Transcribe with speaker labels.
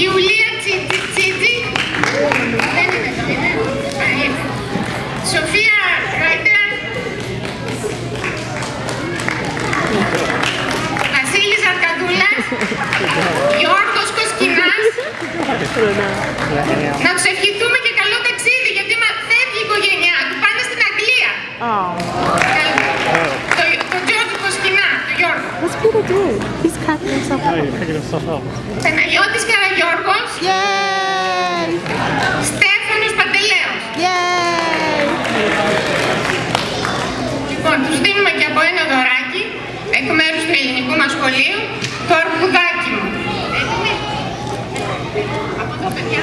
Speaker 1: Ιουλία Τσίτζι. Δεν είναι. Σοφία Ράιντερ. Βασίλης Αρκαδούλας. Γιώργος Κοσκινάς. Να τους ευχηθούμε και καλό ταξίδι, γιατί φεύγει η οικογένειά του, πάνε στην Αγγλία. Το Γιώργο Κοσκινά, το Γιώργο.
Speaker 2: What's Peter doing? He's cracking himself up.
Speaker 3: He's picking himself up.
Speaker 1: Παναγιώτης Καραγιώργος.
Speaker 2: Yay!
Speaker 1: Στέφανος Παντελέος.
Speaker 2: Yay!
Speaker 1: Λοιπόν, τους δίνουμε και από ένα δωράκι, εκ μέρους του ελληνικού μας σχολείου, το αρκουδάκι μου. Έτοιμοι? Από εδώ, παιδιά.